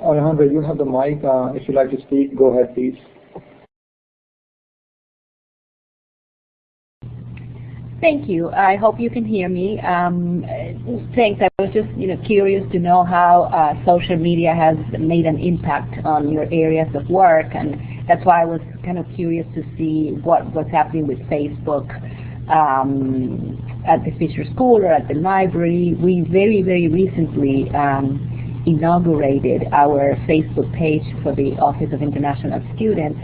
Alejandra, you have the mic. If you'd like to speak, go ahead, please. Thank you. I hope you can hear me. Thanks. I was just, curious to know how social media has made an impact on your areas of work, and that's why I was kind of curious to see what's happening with Facebook at the Fisher School or at the library. We very, very recently inaugurated our Facebook page for the Office of International Students.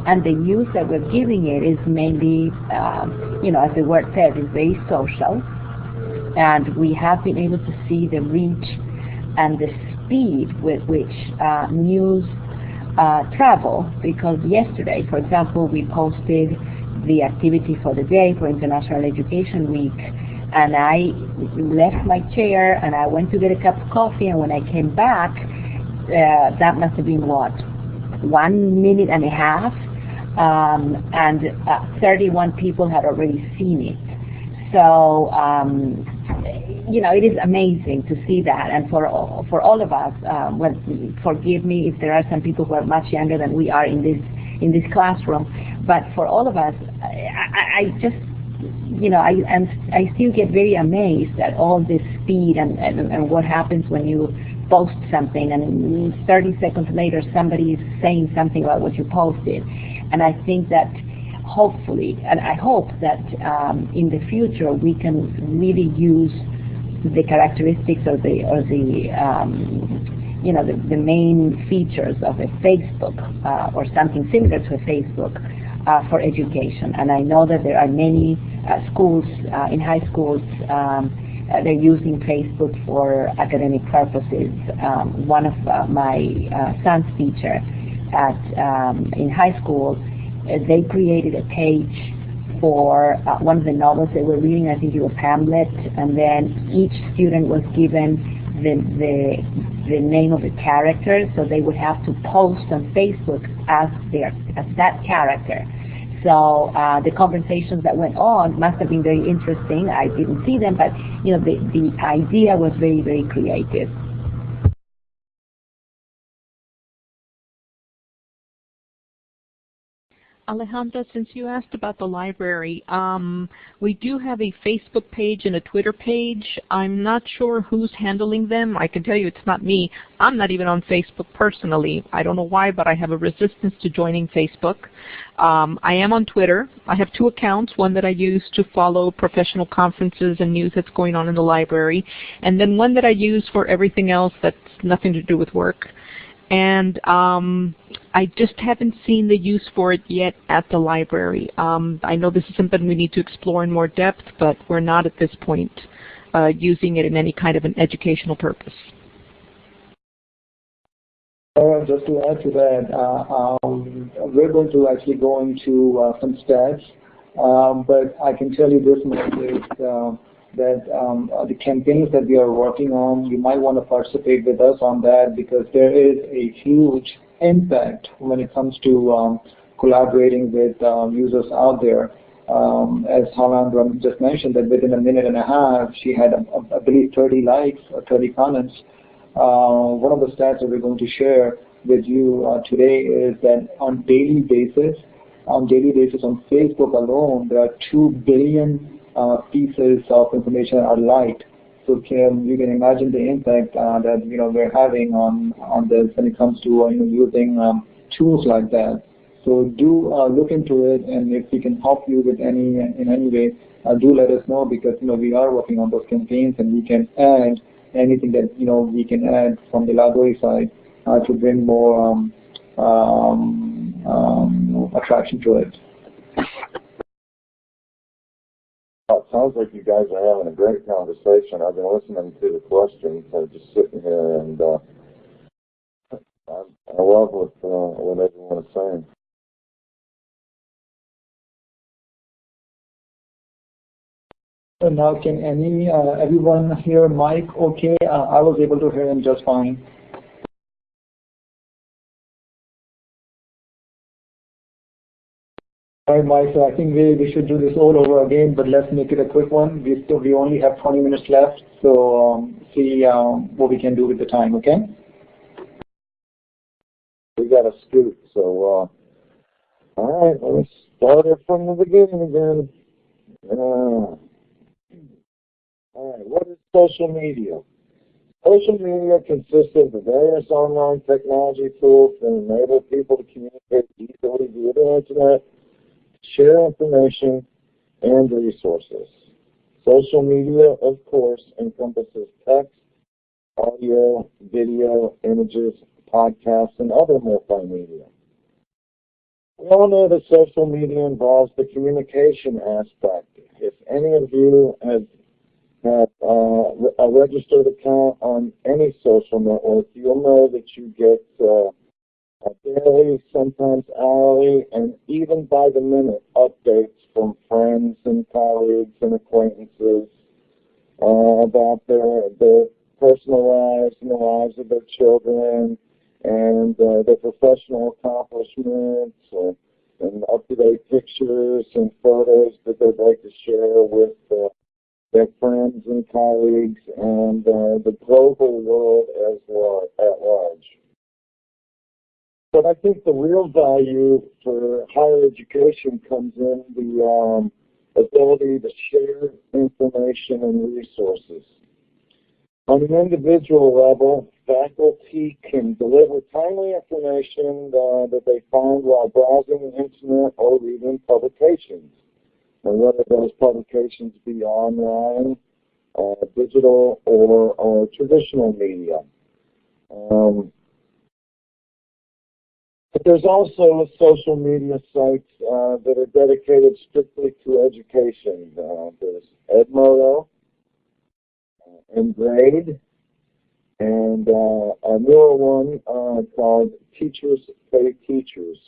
And the use that we're giving it is mainly, as the word says, is very social. And we have been able to see the reach and the speed with which news travel. Because yesterday, for example, we posted the activity for the day for International Education Week. And I left my chair and I went to get a cup of coffee. And when I came back, that must have been, 1 minute and a half? And 31 people had already seen it. So, it is amazing to see that. And for all of us, forgive me if there are some people who are much younger than we are in this classroom, but for all of us, I just, I still get very amazed at all this speed and what happens when you post something and 30 seconds later somebody is saying something about what you posted. And I think that hopefully, and I hope that in the future we can really use the characteristics of the main features of a Facebook or something similar to a Facebook for education. And I know that there are many schools in high schools they're using Facebook for academic purposes. One of my son's teacher in high school, they created a page for one of the novels they were reading. I think it was Hamlet, and then each student was given the name of the character, so they would have to post on Facebook as that character. So the conversations that went on must have been very interesting. I didn't see them, but the idea was very, very creative. Alejandra, since you asked about the library, we do have a Facebook page and a Twitter page. I'm not sure who's handling them. I can tell you it's not me. I'm not even on Facebook personally. I don't know why, but I have a resistance to joining Facebook. I am on Twitter. I have 2 accounts, one that I use to follow professional conferences and news that's going on in the library, and then one that I use for everything else that's nothing to do with work. And I just haven't seen the use for it yet at the library. I know this is something we need to explore in more depth, but we're not at this point using it in any kind of an educational purpose. Just to add to that, we're going to actually go into some stats, but I can tell you this much is that the campaigns that we are working on, you might want to participate with us on that, because there is a huge impact when it comes to collaborating with users out there. As Alejandra just mentioned, that within a minute and a half, she had, I believe, 30 likes or 30 comments. One of the stats that we're going to share with you today is that on daily basis on Facebook alone, there are 2 billion pieces of information are liked. So you can imagine the impact that we're having on this when it comes to using tools like that. So do look into it, and if we can help you with in any way, do let us know, because we are working on those campaigns, and we can add anything that we can add from the library side to bring more attraction to it. It sounds like you guys are having a great conversation. I've been listening to the questions, just sitting here, and I love what everyone is saying. So now, can everyone hear Mike okay? I was able to hear him just fine. All right, Mike, so I think we should do this all over again, but let's make it a quick one. We only have 20 minutes left, so see what we can do with the time, okay? We got to scoot, so all right, let's start it from the beginning again. All right, what is social media? Social media consists of the various online technology tools that enable people to communicate easily via the internet, share information, and resources. Social media, of course, encompasses text, audio, video, images, podcasts, and other multimedia. We all know that social media involves the communication aspect. If any of you have a registered account on any social network, you'll know that you get daily, sometimes hourly, and even by the minute updates from friends and colleagues and acquaintances about their personal lives and the lives of their children and their professional accomplishments and up-to-date pictures and photos that they'd like to share with their friends and colleagues and the global world at large. But I think the real value for higher education comes in the ability to share information and resources. On an individual level, faculty can deliver timely information that they find while browsing the internet or reading publications, and whether those publications be online, digital, or traditional media. But there's also social media sites that are dedicated strictly to education. There's Edmodo and Grade, and a newer one called Teachers Pay Teachers.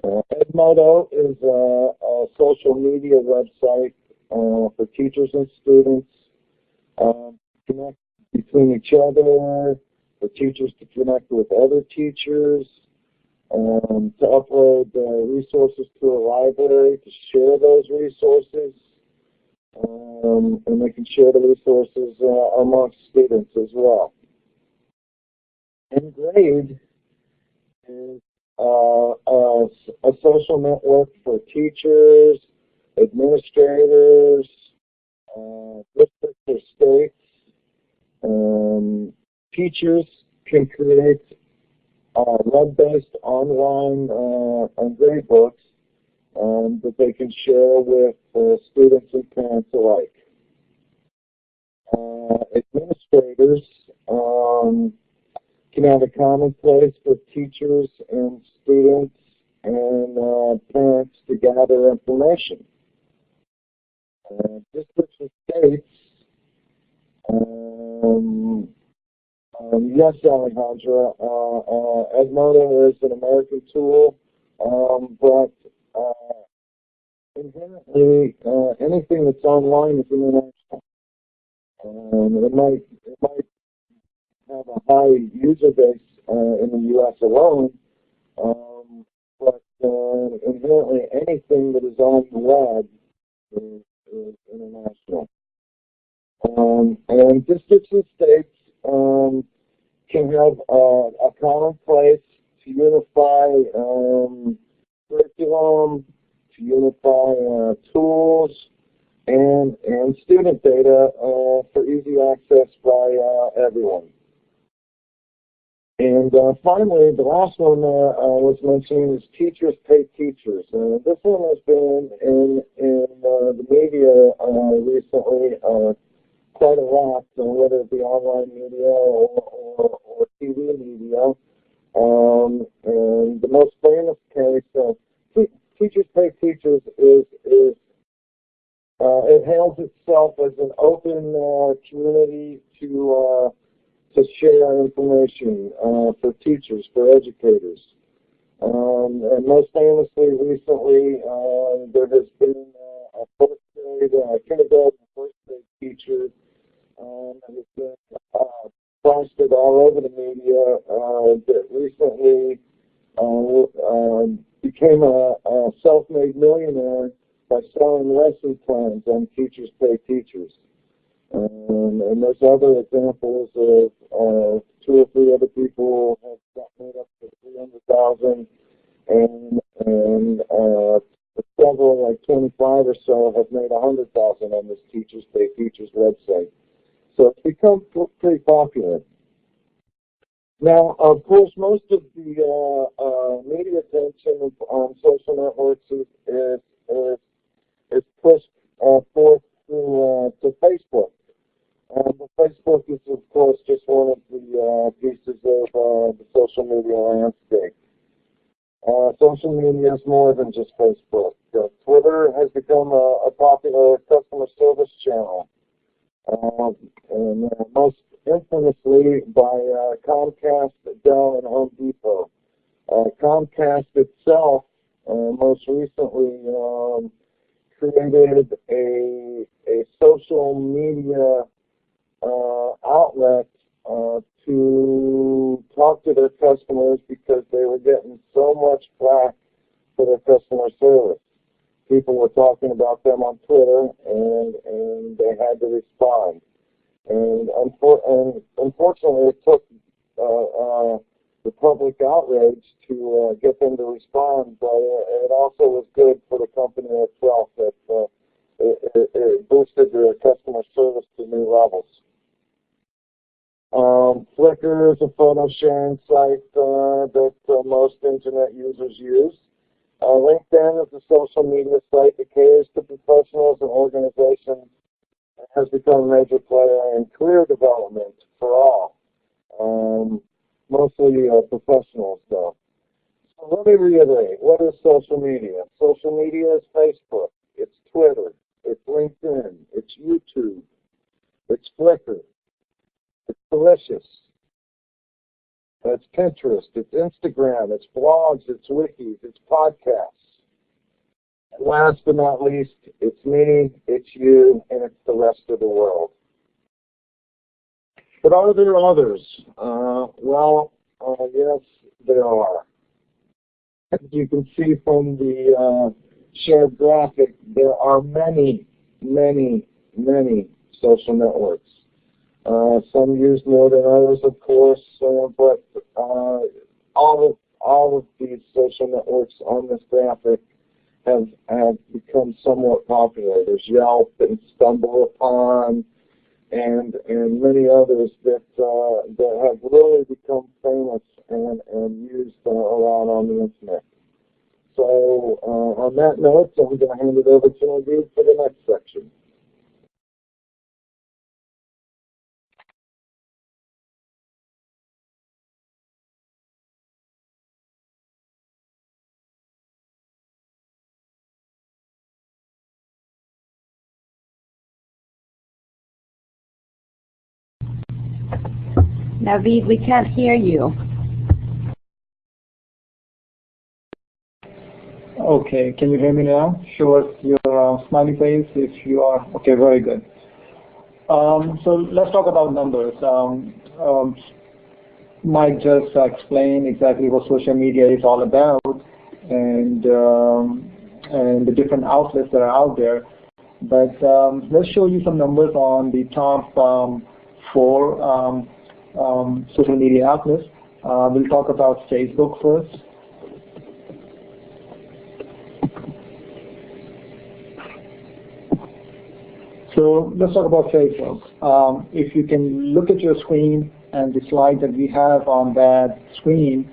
Edmodo is a social media website for teachers and students to connect between each other, for teachers to connect with other teachers, to upload resources to a library, to share those resources, and they can share the resources amongst students as well. And Grade is a social network for teachers, administrators, districts or states. Teachers can create web-based online grade books that they can share with students and parents alike. Administrators can have a common place for teachers and students and parents to gather information. Districts and states, yes, Alejandra, Edmodo is an American tool, but inherently anything that's online is international. It might have a high user base in the U.S. alone, but inherently anything that is on the web is international. And districts and states can have a common place to unify curriculum, to unify tools, and student data for easy access by everyone. And finally, the last one I was mentioning is Teachers Pay Teachers. This one has been in the media recently quite a lot, whether it be online media or TV media. And the most famous case, Teachers Pay Teachers, is it hails itself as an open community to share information for teachers, for educators. And most famously, recently, there has been a first grade, kindergarten first grade teacher that has been plastered all over the media that recently became a self-made millionaire by selling lesson plans on Teachers Pay Teachers. And there's other examples of 2 or 3 other people have got made up to 300,000, and several, like 25 or so, have made 100,000 on this Teachers Pay Teachers website. So it's become pretty popular. Now, of course, most of the media attention on social networks is pushed forth to Facebook. But Facebook is, of course, just one of the pieces of the social media landscape. Social media is more than just Facebook. Twitter has become a popular customer service channel, and most infamously by Comcast, Dell, and Home Depot. Comcast itself most recently created a social media outlet to talk to their customers because they were getting so much flack for their customer service. People were talking about them on Twitter, and they had to respond. And unfortunately, it took the public outrage to get them to respond, but it also was good for the company itself that it boosted their customer service to new levels. Flickr is a photo sharing site that most internet users use. LinkedIn is a social media site that caters to professionals and organizations and has become a major player in career development for all, mostly professionals though. So let me reiterate, what is social media? Social media is Facebook, it's Twitter, it's LinkedIn, it's YouTube, it's Flickr, it's Delicious, it's Pinterest, it's Instagram, it's blogs, it's wikis, it's podcasts. And last but not least, it's me, it's you, and it's the rest of the world. But are there others? Yes, there are. As you can see from the shared graphic, there are many, many, many social networks. Some use more than others, of course, but all of these social networks on this graphic have become somewhat popular. There's Yelp and StumbleUpon and many others that have really become famous and used around on the internet. So on that note, I'm going to hand it over to Naveed for the next section. Naveed, we can't hear you. Okay, can you hear me now? Show us your smiley face if you are. Okay, very good. So let's talk about numbers. Mike just explained exactly what social media is all about and the different outlets that are out there. But let's show you some numbers on the top 4 social media outlets. We'll talk about Facebook first. So let's talk about Facebook. If you can look at your screen and the slide that we have on that screen,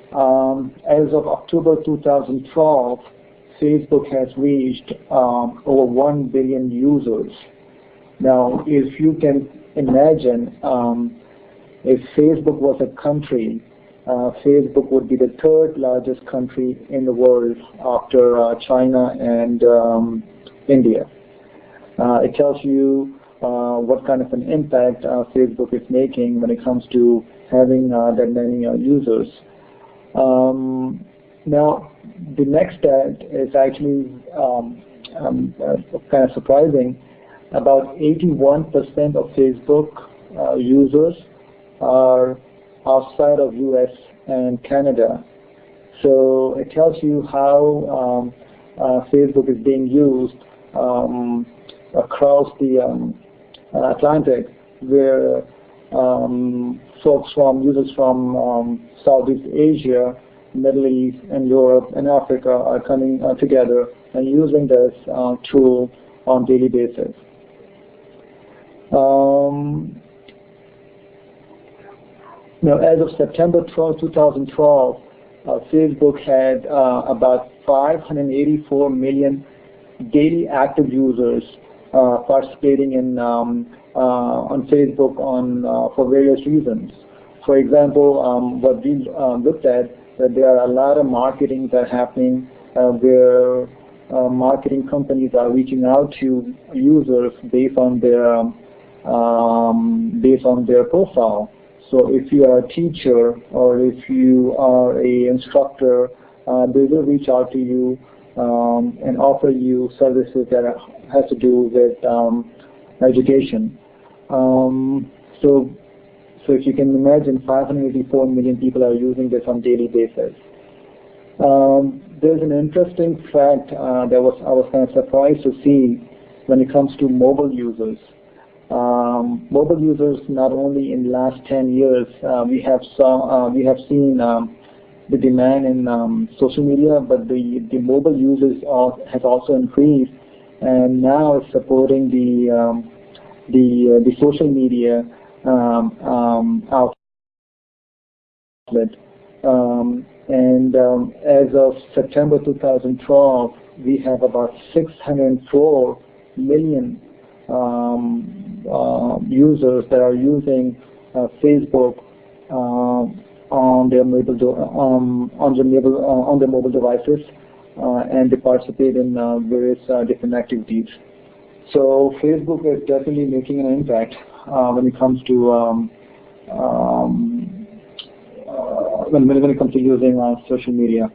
as of October 2012, Facebook has reached over 1 billion users. Now, if you can imagine, if Facebook was a country, Facebook would be the 3rd largest country in the world after China and India. It tells you what kind of an impact Facebook is making when it comes to having that many users. Now, the next stat is actually kind of surprising. About 81% of Facebook users are outside of US and Canada. So it tells you how Facebook is being used across the Atlantic, where users from Southeast Asia, Middle East, and Europe and Africa are coming together and using this tool on a daily basis. Now, as of September 12, 2012, Facebook had about 584 million daily active users participating in on Facebook for various reasons. For example, what we looked at, that there are a lot of marketing that are happening where marketing companies are reaching out to users based on their profile. So if you are a teacher or if you are a instructor, they will reach out to you and offer you services that has to do with education. So if you can imagine, 584 million people are using this on a daily basis. There's an interesting fact that I was kind of surprised to see when it comes to mobile users. Mobile users, not only in the last 10 years, we have seen the demand in social media, but the mobile users has also increased, and now it's supporting the social media outlet. As of September 2012, we have about 604 million users that are using Facebook on their mobile devices, and they participate in various different activities. So Facebook is definitely making an impact when it comes to when it comes to using social media.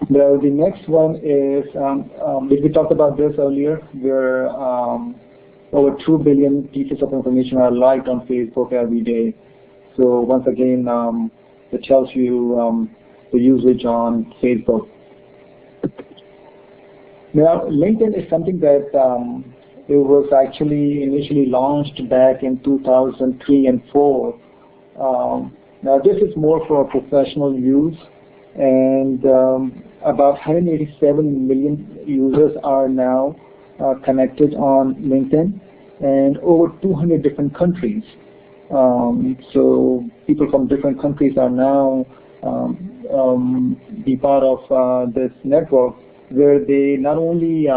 Now, the next one is, we talked about this earlier, where over 2 billion pieces of information are liked on Facebook every day. So once again, it tells you the usage on Facebook. Now, LinkedIn is something that it was actually initially launched back in 2003 and 4. Now, this is more for professional use, and about 187 million users are now connected on LinkedIn, and over 200 different countries. So people from different countries are now be part of this network, where they not only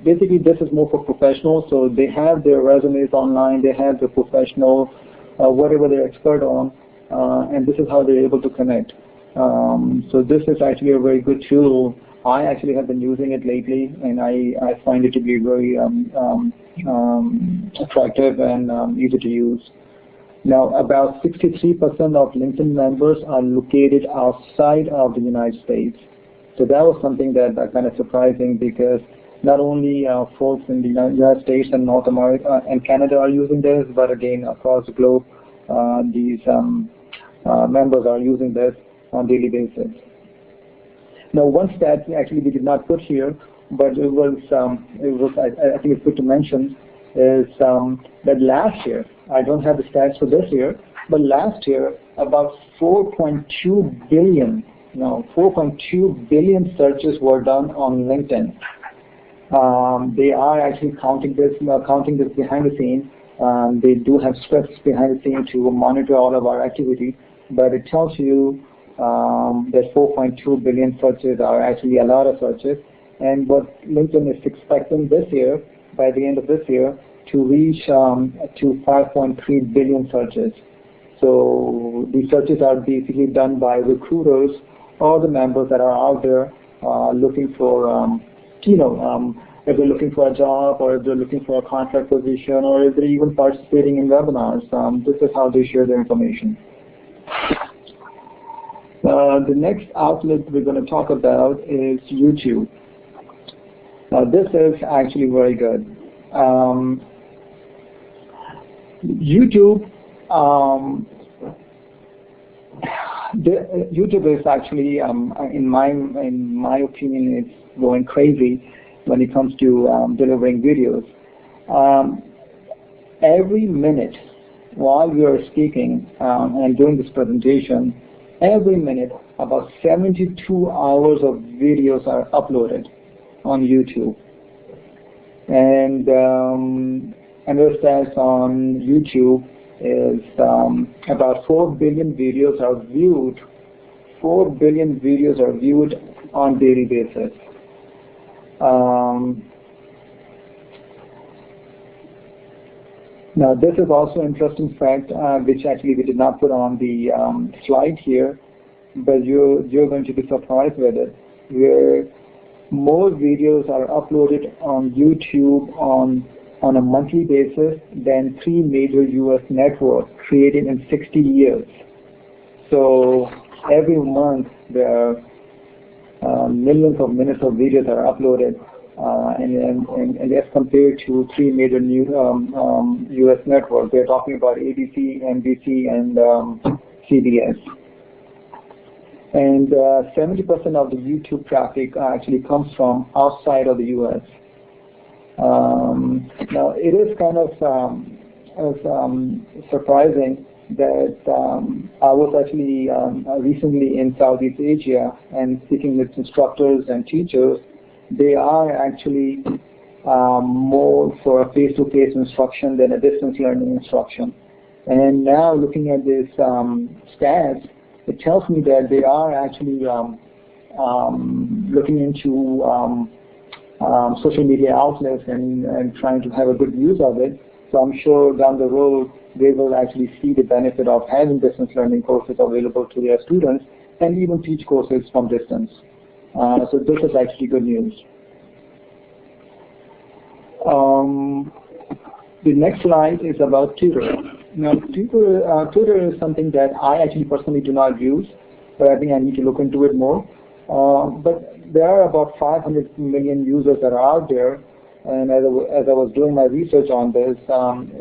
basically this is more for professionals, so they have their resumes online, they have their professional whatever they're expert on, and this is how they're able to connect. So this is actually a very good tool. I actually have been using it lately, and I find it to be very attractive and easy to use. Now, about 63% of LinkedIn members are located outside of the United States. So that was something that kind of surprising, because not only folks in the United States and North America and Canada are using this, but again across the globe, these members are using this on a daily basis. Now, one stat actually we did not put here, but it was I think it's good to mention, is that last year, I don't have the stats for this year, but last year about 4.2 billion searches were done on LinkedIn. They are actually counting this behind the scenes. They do have scripts behind the scenes to monitor all of our activity, but it tells you that 4.2 billion searches are actually a lot of searches. And what LinkedIn is expecting this year, by the end of this year, to reach to 5.3 billion searches. So these searches are basically done by recruiters or the members that are out there looking for, if they're looking for a job, or if they're looking for a contract position, or if they're even participating in webinars. This is how they share their information. The next outlet we're going to talk about is YouTube. This is actually very good. YouTube, YouTube is actually, in my opinion, it's going crazy when it comes to delivering videos. Every minute while we are speaking and doing this presentation, every minute about 72 hours of videos are uploaded on YouTube. And another stats on YouTube is about 4 billion videos are viewed. 4 billion videos are viewed on daily basis. Now this is also an interesting fact, which actually we did not put on the slide here, but you're going to be surprised with it, where more videos are uploaded on YouTube on a monthly basis than 3 major US networks created in 60 years. So every month there are millions of minutes of videos that are uploaded, and as compared to 3 major new US networks, they're talking about ABC, NBC, and CBS. And 70% of the YouTube traffic actually comes from outside of the US. Now, it is kind of surprising that I was actually recently in Southeast Asia and speaking with instructors and teachers. They are actually more for a face-to-face instruction than a distance learning instruction. And now looking at this stats, it tells me that they are actually looking into social media outlets and trying to have a good use of it. So I'm sure down the road they will actually see the benefit of having distance learning courses available to their students and even teach courses from distance. So this is actually good news. The next slide is about Tutor. Now, Tutor is something that I actually personally do not use, but I think I need to look into it more. But there are about 500 million users that are out there, and as I was doing my research on this,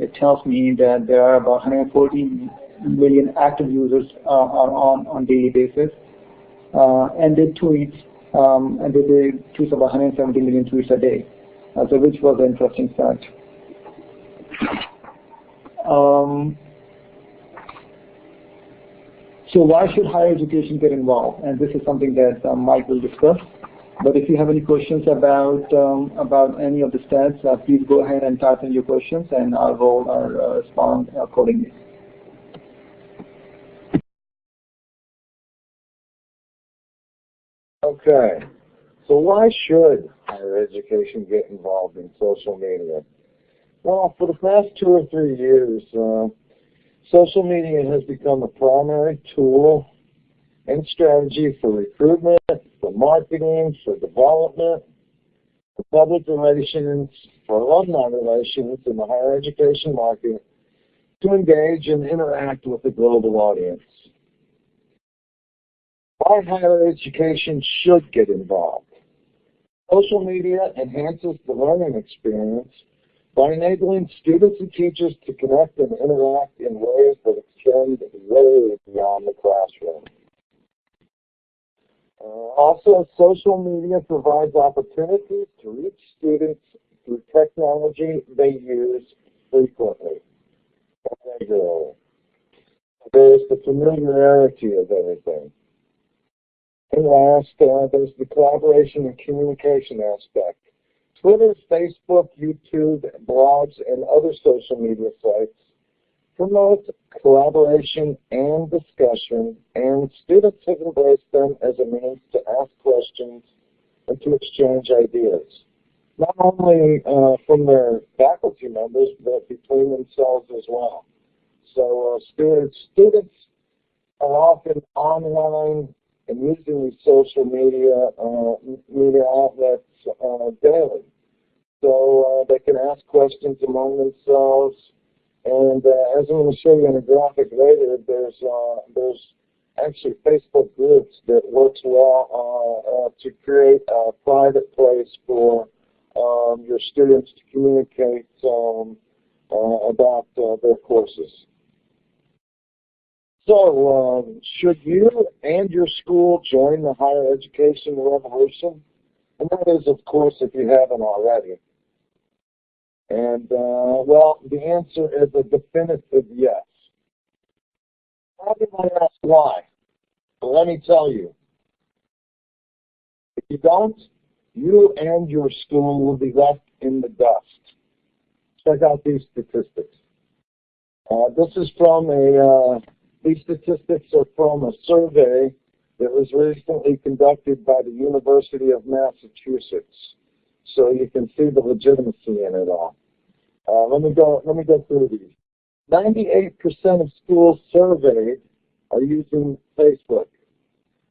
it tells me that there are about 140 million active users on daily basis, and they tweet, and they tweet about 170 million tweets a day, so which was an interesting fact. So why should higher education get involved? And this is something that Mike will discuss. But if you have any questions about any of the stats, please go ahead and type in your questions, and I will respond accordingly. Okay, so why should higher education get involved in social media? Well, for the past 2 or 3 years, social media has become a primary tool and strategy for recruitment, for marketing, for development, for public relations, for alumni relations in the higher education market to engage and interact with the global audience. Why higher education should get involved? Social media enhances the learning experience by enabling students and teachers to connect and interact in ways that extend way beyond the classroom. Also, social media provides opportunities to reach students through technology they use frequently and regularly. There's the familiarity of everything. And last, there's the collaboration and communication aspect. Twitter, Facebook, YouTube, blogs, and other social media sites promote collaboration and discussion, and students have embraced them as a means to ask questions and to exchange ideas, not only from their faculty members, but between themselves as well. So students are often online and using these social media outlets daily. So they can ask questions among themselves, and as I'm going to show you in a graphic later, there's actually Facebook groups that works well to create a private place for your students to communicate about their courses. So, should you and your school join the higher education revolution? And that is, of course, if you haven't already. And, well, the answer is a definitive yes. Probably might ask why. But let me tell you. If you don't, you and your school will be left in the dust. Check out these statistics. These statistics are from a survey that was recently conducted by the University of Massachusetts. So you can see the legitimacy in it all. Let me go through these. 98% of schools surveyed are using Facebook.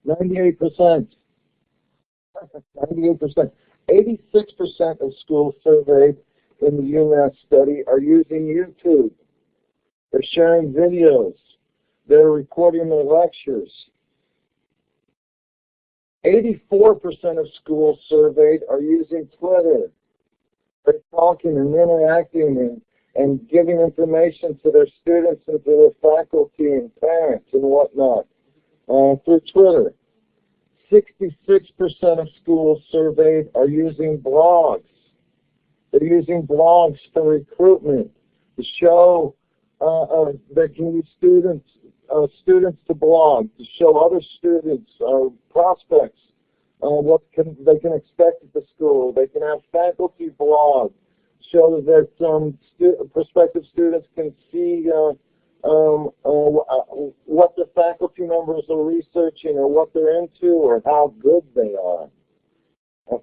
98%. 98%. 86% of schools surveyed in the UMass study are using YouTube. They're sharing videos. They're recording their lectures. 84% of schools surveyed are using Twitter. They're talking and interacting and giving information to their students and to their faculty and parents and whatnot through Twitter. 66% of schools surveyed are using blogs. They're using blogs for recruitment, to show that can use students to blog, to show other students or prospects what they can expect at the school. They can have faculty blog, show that prospective students can see what the faculty members are researching or what they're into or how good they are.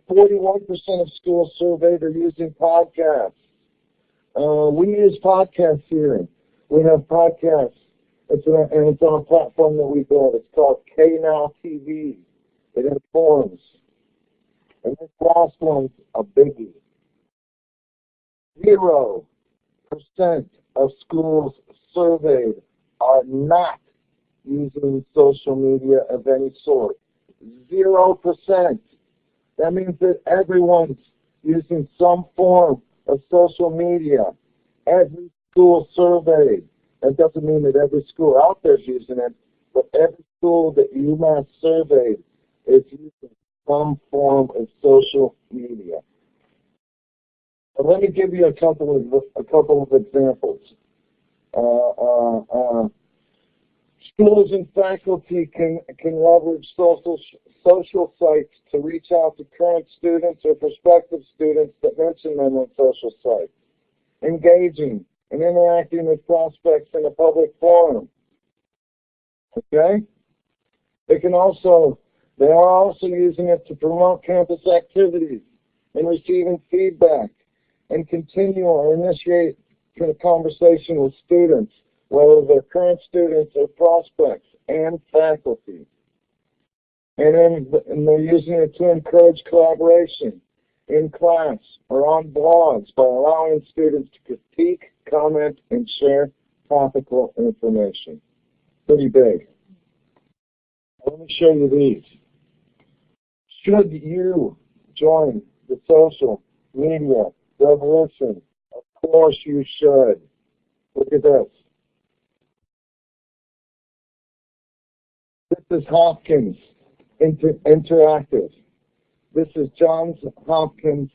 41% of schools surveyed are using podcasts. We use podcasts here. We have podcasts. It's on a platform that we built. It's called KNOW TV. It informs. And this last one's a biggie. 0% of schools surveyed are not using social media of any sort. 0%. That means that everyone's using some form of social media. Every school surveyed. That doesn't mean that every school out there is using it, but every school that UMass surveyed is using some form of social media. But let me give you a couple of examples. Schools and faculty can leverage social sites to reach out to current students or prospective students that mention them on social sites, engaging and interacting with prospects in a public forum. Okay? They are also using it to promote campus activities and receiving feedback and continue or initiate a conversation with students, whether they're current students or prospects and faculty. And they're using it to encourage collaboration in class or on blogs by allowing students to critique, comment, and share topical information. Pretty big. Let me show you these. Should you join the social media revolution? Of course you should. Look at this. This is Hopkins Interactive. This is Johns Hopkins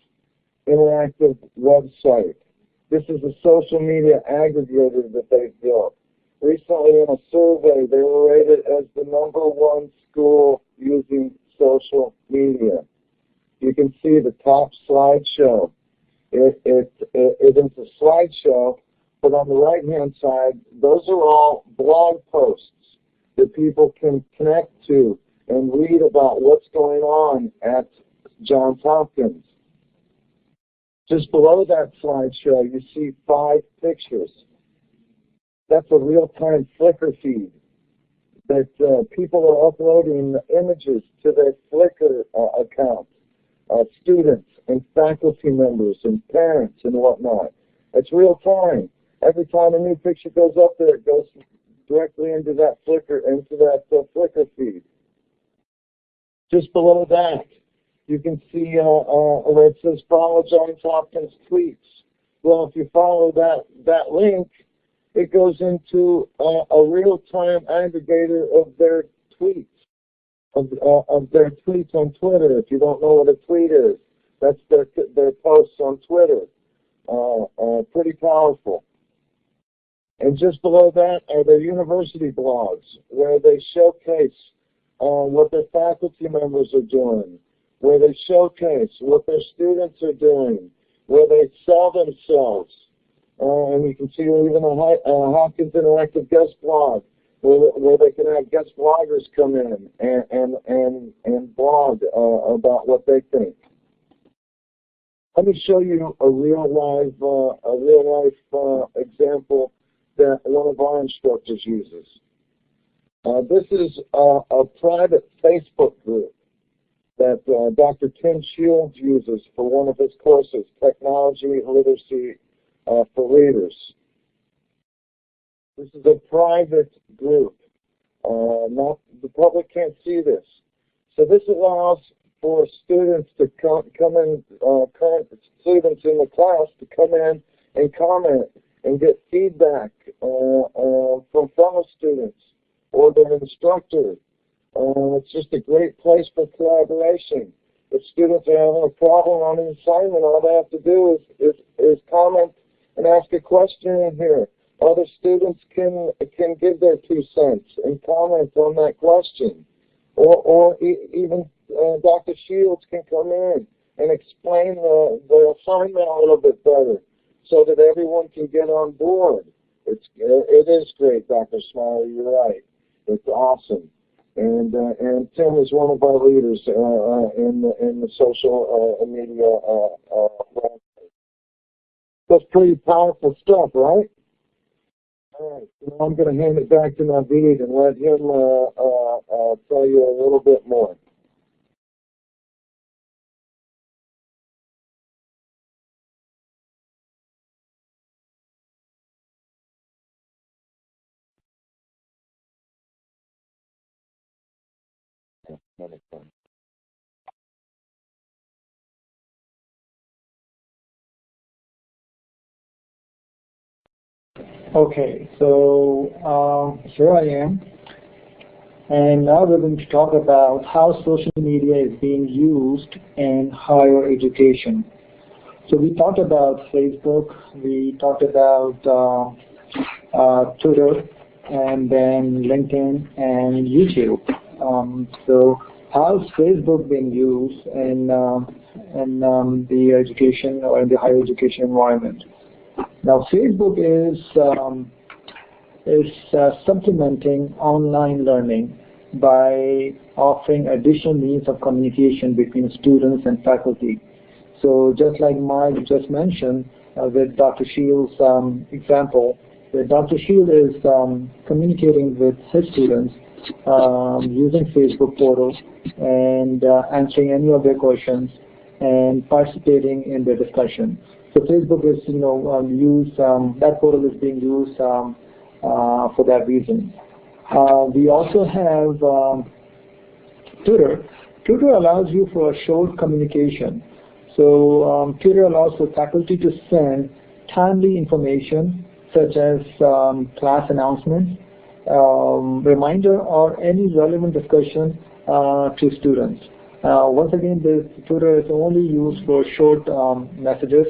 Interactive website. This is a social media aggregator that they built. Recently in a survey, they were rated as the #1 school using social media. You can see the top slideshow. It is a slideshow, but on the right-hand side, those are all blog posts that people can connect to and read about what's going on at Johns Hopkins. Just below that slideshow, you see 5 pictures. That's a real-time Flickr feed that people are uploading images to their Flickr account. Students and faculty members and parents and whatnot. It's real-time. Every time a new picture goes up there, it goes directly into that Flickr feed. Just below that, you can see where it says follow Johns Hopkins tweets. Well, if you follow that link, It goes into a real-time aggregator of their tweets, of their tweets on Twitter. If you don't know what a tweet is, that's their posts on Twitter. Pretty powerful. And just below that are their university blogs, where they showcase what their faculty members are doing, where they showcase what their students are doing, where they sell themselves. And you can see even a Hopkins Interactive guest blog, where they can have guest bloggers come in and blog about what they think. Let me show you a real life example that one of our instructors uses. This is a private Facebook group that Dr. Tim Shields uses for one of his courses, Technology Literacy for Leaders. This is a private group. The public can't see this. So this allows for students to come in, current students in the class to come in and comment and get feedback from fellow students or their instructor. It's just a great place for collaboration. If students are having a problem on an assignment, all they have to do is comment and ask a question in here. Other students can give their 2 cents and comment on that question. Or even Dr. Shields can come in and explain the assignment a little bit better so that everyone can get on board. It is great, Dr. Smiley, you're right. It's awesome. And Tim is one of our leaders in the social media landscape. That's pretty powerful stuff, right? All right, now I'm going to hand it back to Naveed and let him tell you a little bit more. Okay, so here I am, and now we're going to talk about how social media is being used in higher education. So we talked about Facebook, we talked about Twitter, and then LinkedIn and YouTube. So how's Facebook being used in the education or in the higher education environment? Now, Facebook is supplementing online learning by offering additional means of communication between students and faculty. So just like Mike just mentioned with Dr. Shields' example, where Dr. Shields is communicating with his students using Facebook portal and answering any of their questions and participating in their discussion. So Facebook is, that portal is being used for that reason. We also have Twitter. Twitter allows you for a short communication. So Twitter allows for faculty to send timely information such as class announcements, reminder, or any relevant discussion to students. Once again, this Twitter is only used for short messages.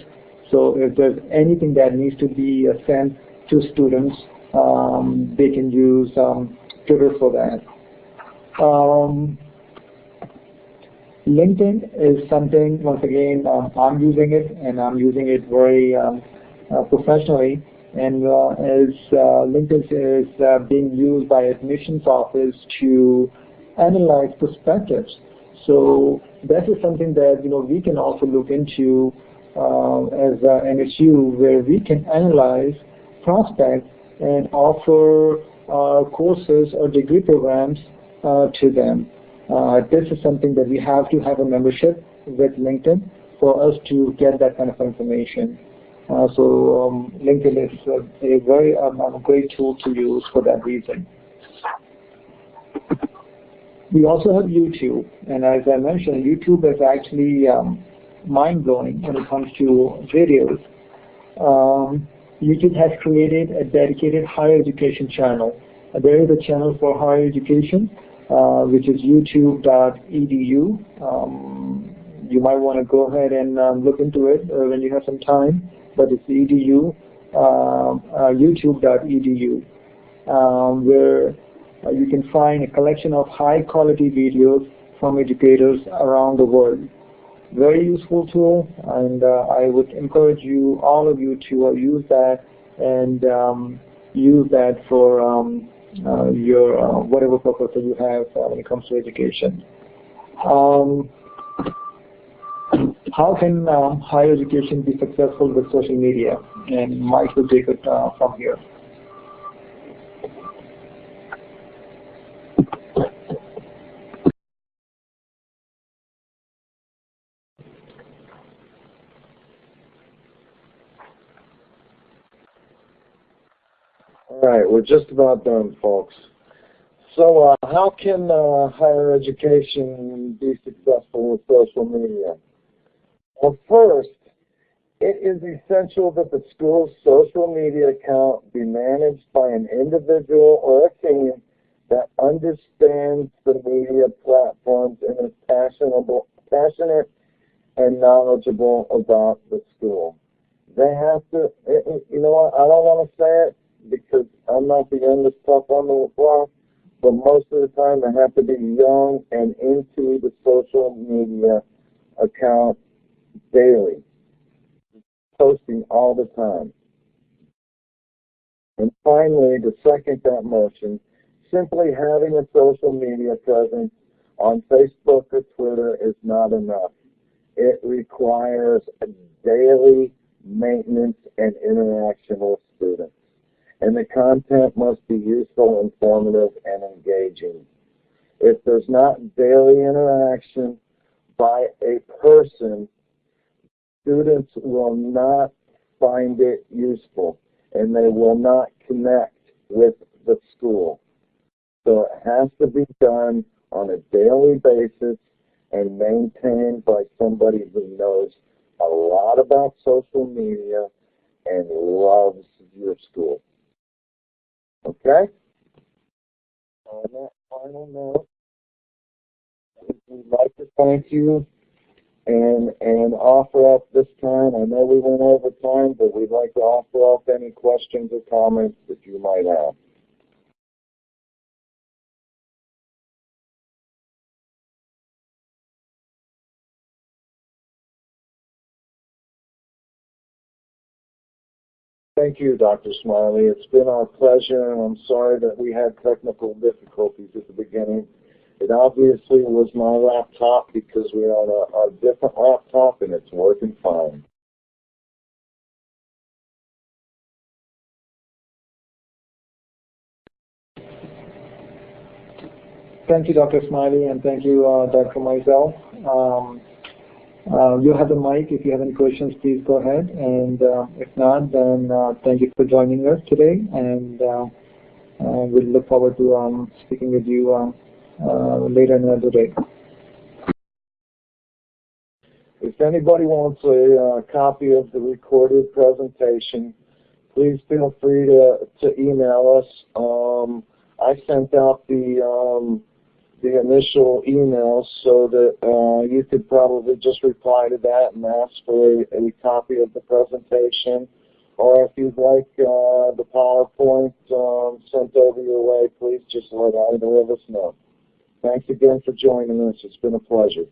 So if there's anything that needs to be sent to students, they can use Twitter for that. LinkedIn is something, once again, I'm using it, and I'm using it very professionally. And LinkedIn is being used by admissions office to analyze perspectives. So that is something that we can also look into as NSU, where we can analyze prospects and offer courses or degree programs to them. This is something that we have to have a membership with LinkedIn for us to get that kind of information. So LinkedIn is a very great tool to use for that reason. We also have YouTube, and as I mentioned, YouTube is actually mind-blowing when it comes to videos. YouTube has created a dedicated higher education channel. There is a channel for higher education, which is youtube.edu. You might want to go ahead and look into it when you have some time, but it's edu, youtube.edu, where you can find a collection of high-quality videos from educators around the world. Very useful tool, and I would encourage you, all of you, to use that and use that for your whatever purpose that you have when it comes to education. How can higher education be successful with social media? And Mike will take it from here. All right, we're just about done, folks. So how can higher education be successful with social media? Well, first, it is essential that the school's social media account be managed by an individual or a team that understands the media platforms and is passionate and knowledgeable about the school. They have to, you know what, I don't want to say it because I'm not the youngest pup on the block, but most of the time they have to be young and into the social media account daily, posting all the time. And finally, to second that motion, simply having a social media presence on Facebook or Twitter is not enough. It requires a daily maintenance and interaction with students. And the content must be useful, informative, and engaging. If there's not daily interaction by a person, students will not find it useful, and they will not connect with the school. So it has to be done on a daily basis and maintained by somebody who knows a lot about social media and loves your school. Okay? On that final note, we'd like to thank you and offer up this time. I know we went over time, but we'd like to offer up any questions or comments that you might have. Thank you, Dr. Smiley. It's been our pleasure, and I'm sorry that we had technical difficulties at the beginning. It obviously was my laptop because we had a different laptop, and it's working fine. Thank you, Dr. Smiley, and thank you, Dr. Maisel. You have the mic. If you have any questions, please go ahead. And if not, then thank you for joining us today. And we'll look forward to speaking with you later another day. If anybody wants a copy of the recorded presentation, please feel free to email us. I sent out the initial email so that you could probably just reply to that and ask for a copy of the presentation. Or if you'd like the PowerPoint sent over your way, please just let either of us know. Thanks again for joining us. It's been a pleasure.